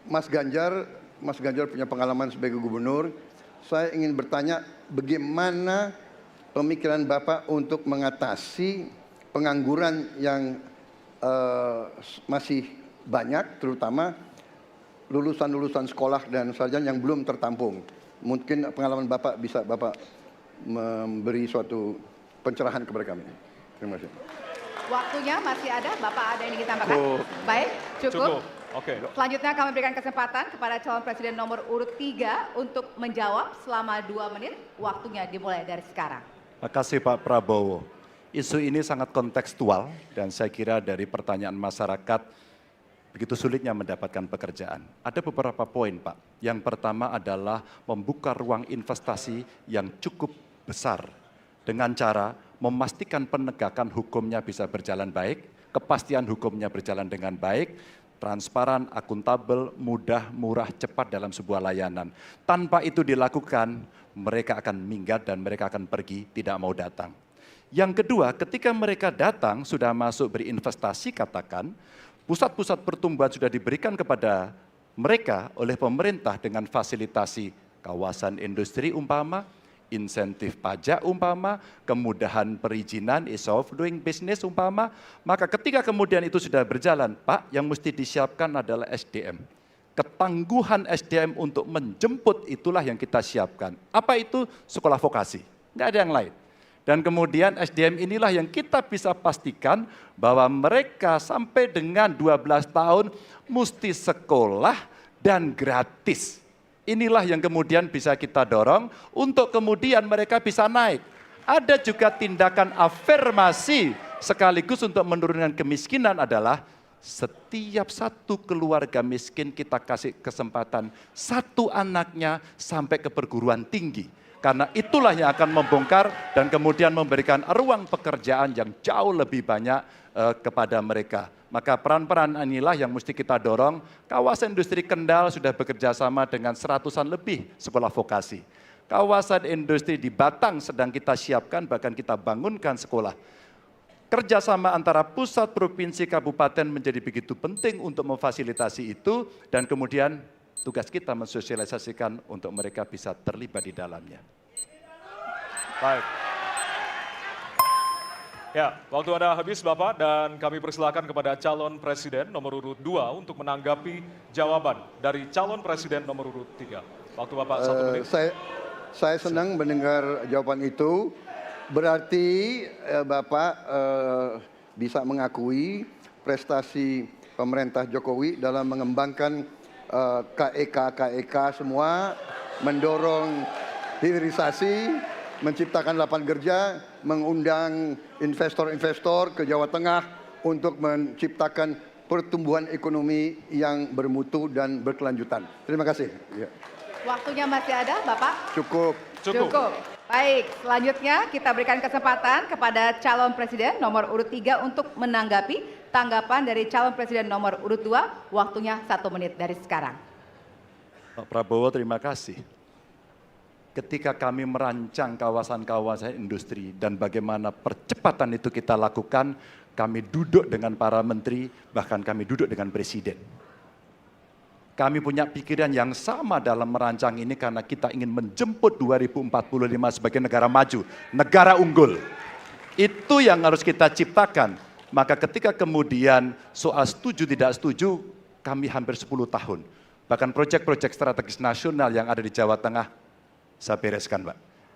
Mas Ganjar punya pengalaman sebagai gubernur. Saya ingin bertanya bagaimana pemikiran Bapak untuk mengatasi pengangguran yang masih banyak, terutama lulusan-lulusan sekolah dan sarjana yang belum tertampung. Mungkin pengalaman Bapak bisa Bapak memberi suatu pencerahan kepada kami. Terima kasih. Waktunya masih ada, Bapak ada yang ingin tambahkan? Baik, cukup. Oke. Selanjutnya kami berikan kesempatan kepada calon presiden nomor urut 3 untuk menjawab selama 2 menit. Waktunya dimulai dari sekarang. Terima kasih Pak Prabowo. Isu ini sangat kontekstual dan saya kira dari pertanyaan masyarakat begitu sulitnya mendapatkan pekerjaan. Ada beberapa poin Pak. Yang pertama adalah membuka ruang investasi yang cukup besar dengan cara memastikan penegakan hukumnya bisa berjalan baik, kepastian hukumnya berjalan dengan baik, transparan, akuntabel, mudah, murah, cepat dalam sebuah layanan. Tanpa itu dilakukan, mereka akan minggat dan mereka akan pergi, tidak mau datang. Yang kedua, ketika mereka datang, sudah masuk berinvestasi katakan, pusat-pusat pertumbuhan sudah diberikan kepada mereka oleh pemerintah dengan fasilitasi kawasan industri umpama, insentif pajak umpama, kemudahan perizinan, ease of doing business umpama, maka ketika kemudian itu sudah berjalan, Pak, yang mesti disiapkan adalah SDM. Ketangguhan SDM untuk menjemput itulah yang kita siapkan. Apa itu? Sekolah vokasi, nggak ada yang lain. Dan kemudian SDM inilah yang kita bisa pastikan bahwa mereka sampai dengan 12 tahun mesti sekolah dan gratis. Inilah yang kemudian bisa kita dorong untuk kemudian mereka bisa naik. Ada juga tindakan afirmasi sekaligus untuk menurunkan kemiskinan adalah setiap satu keluarga miskin kita kasih kesempatan satu anaknya sampai ke perguruan tinggi. Karena itulah yang akan membongkar dan kemudian memberikan ruang pekerjaan yang jauh lebih banyak kepada mereka. Maka peran-peran inilah yang mesti kita dorong. Kawasan industri Kendal sudah bekerja sama dengan 100-an lebih sekolah vokasi. Kawasan industri di Batang sedang kita siapkan, bahkan kita bangunkan sekolah. Kerjasama antara pusat, provinsi, kabupaten menjadi begitu penting untuk memfasilitasi itu. Dan kemudian tugas kita mensosialisasikan untuk mereka bisa terlibat di dalamnya. Baik. Ya, waktu Anda habis Bapak dan kami persilakan kepada calon presiden nomor urut 2 untuk menanggapi jawaban dari calon presiden nomor urut 3. Waktu Bapak 1 menit. Saya senang mendengar jawaban itu. Berarti Bapak bisa mengakui prestasi pemerintah Jokowi dalam mengembangkan KEK semua, mendorong hilirisasi, menciptakan lapangan kerja, mengundang investor-investor ke Jawa Tengah untuk menciptakan pertumbuhan ekonomi yang bermutu dan berkelanjutan. Terima kasih. Ya. Waktunya masih ada, Bapak? Cukup. Baik, selanjutnya kita berikan kesempatan kepada calon presiden nomor urut 3 untuk menanggapi tanggapan dari calon presiden nomor urut 2. Waktunya 1 menit dari sekarang. Pak Prabowo, terima kasih. Ketika kami merancang kawasan-kawasan industri dan bagaimana percepatan itu kita lakukan, kami duduk dengan para menteri, bahkan kami duduk dengan presiden. Kami punya pikiran yang sama dalam merancang ini karena kita ingin menjemput 2045 sebagai negara maju, negara unggul. Itu yang harus kita ciptakan. Maka ketika kemudian soal setuju tidak setuju, kami hampir 10 tahun. Bahkan proyek-proyek strategis nasional yang ada di Jawa Tengah, saya bereskan, Pak.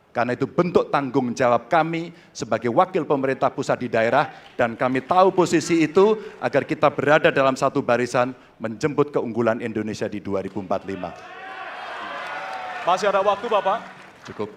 Karena itu bentuk tanggung jawab kami sebagai wakil pemerintah pusat di daerah dan kami tahu posisi itu agar kita berada dalam satu barisan menjemput keunggulan Indonesia di 2045. Masih ada waktu, Bapak? Cukup.